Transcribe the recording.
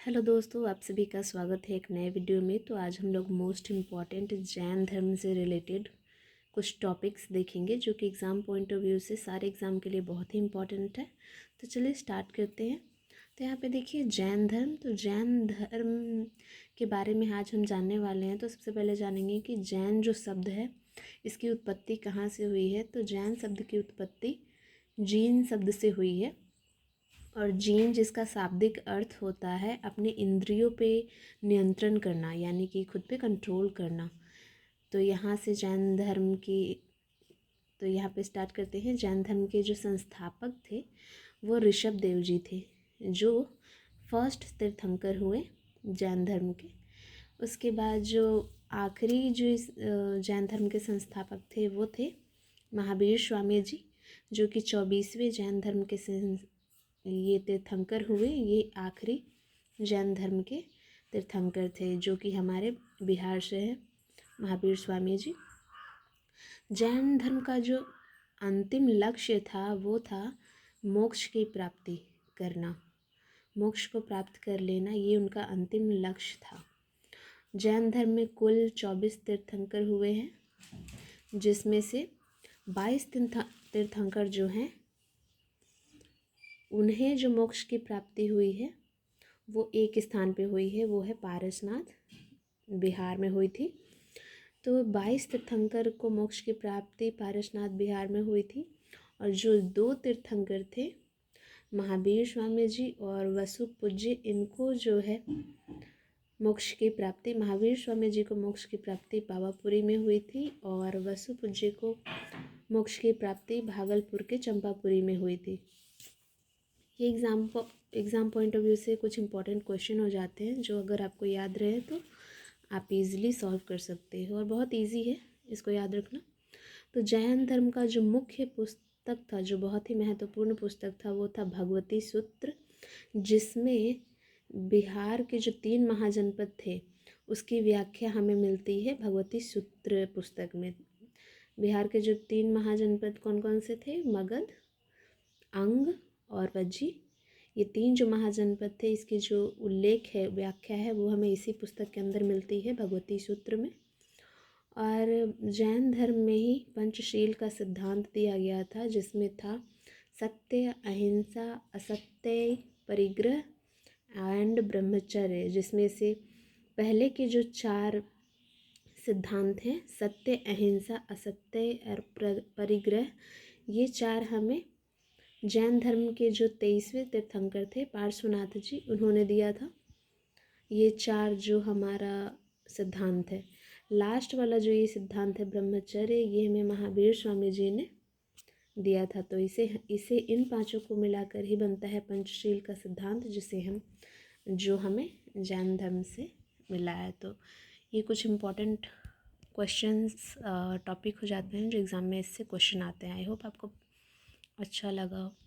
Hello दोस्तों, आप सभी का स्वागत है एक नए वीडियो में। तो आज हम लोग मोस्ट इम्पॉर्टेंट जैन धर्म से रिलेटेड कुछ टॉपिक्स देखेंगे जो कि एग्ज़ाम पॉइंट ऑफ व्यू से सारे एग्ज़ाम के लिए बहुत ही इम्पॉर्टेंट है। तो चलिए स्टार्ट करते हैं। तो यहाँ पे देखिए जैन धर्म। तो जैन धर्म के बारे में आज हम जानने वाले हैं। तो सबसे पहले जानेंगे कि जैन जो शब्द है इसकी उत्पत्ति कहाँ से हुई है। तो जैन शब्द की उत्पत्ति जीन शब्द से हुई है। और जीन जिसका शाब्दिक अर्थ होता है अपने इंद्रियों पे नियंत्रण करना, यानी कि खुद पे कंट्रोल करना। तो यहाँ से जैन धर्म की तो यहाँ पे स्टार्ट करते हैं। जैन धर्म के जो संस्थापक थे वो ऋषभ देव जी थे, जो फर्स्ट तीर्थंकर हुए जैन धर्म के। उसके बाद जो आखिरी जो इस जैन धर्म के संस्थापक थे वो थे महावीर स्वामी जी, जो कि 24वें जैन धर्म के ये तीर्थंकर हुए। ये आखिरी जैन धर्म के तीर्थंकर थे जो कि हमारे बिहार से है, महावीर स्वामी जी। जैन धर्म का जो अंतिम लक्ष्य था वो था मोक्ष की प्राप्ति करना, मोक्ष को प्राप्त कर लेना, ये उनका अंतिम लक्ष्य था। जैन धर्म में कुल 24 तीर्थंकर हुए हैं, जिसमें से 22 तीर्थंकर जो हैं उन्हें जो मोक्ष की प्राप्ति हुई है वो एक स्थान पे हुई है, वो है पारसनाथ, बिहार में हुई थी। तो 22 तीर्थंकर को मोक्ष की प्राप्ति पारसनाथ बिहार में हुई थी। और जो 2 तीर्थंकर थे महावीर स्वामी जी और वसु पूज्य, इनको जो है मोक्ष की प्राप्ति, महावीर स्वामी जी को मोक्ष की प्राप्ति पावापुरी में हुई थी और वसु पूज्य को मोक्ष की प्राप्ति भागलपुर के चंपापुरी में हुई थी। ये एग्ज़ाम पॉइंट ऑफ व्यू से कुछ इंपॉर्टेंट क्वेश्चन हो जाते हैं जो अगर आपको याद रहे तो आप इजीली सॉल्व कर सकते हो और बहुत इजी है इसको याद रखना। तो जैन धर्म का जो मुख्य पुस्तक था, जो बहुत ही महत्वपूर्ण पुस्तक था, वो था भगवती सूत्र, जिसमें बिहार के जो 3 महाजनपद थे उसकी व्याख्या हमें मिलती है भगवती सूत्र पुस्तक में। बिहार के जो 3 महाजनपद कौन कौन से थे? मगध, अंग और वज्जी। ये 3 जो महाजनपद थे इसकी जो उल्लेख है, व्याख्या है, वो हमें इसी पुस्तक के अंदर मिलती है भगवती सूत्र में। और जैन धर्म में ही पंचशील का सिद्धांत दिया गया था, जिसमें था सत्य, अहिंसा, असत्य, परिग्रह एंड ब्रह्मचर्य। जिसमें से पहले के जो 4 सिद्धांत हैं, सत्य, अहिंसा, असत्य और परिग्रह, ये 4 हमें जैन धर्म के जो 23वें तीर्थंकर थे पार्श्वनाथ जी, उन्होंने दिया था। ये 4 जो हमारा सिद्धांत है। लास्ट वाला जो ये सिद्धांत है ब्रह्मचर्य, ये हमें महावीर स्वामी जी ने दिया था। तो इसे इन 5 को मिलाकर ही बनता है पंचशील का सिद्धांत, जो हमें जैन धर्म से मिला है। तो ये कुछ इम्पोर्टेंट क्वेश्चंस टॉपिक हो जाते हैं जो एग्ज़ाम में इससे क्वेश्चन आते हैं। आई होप आपको अच्छा लगा हो।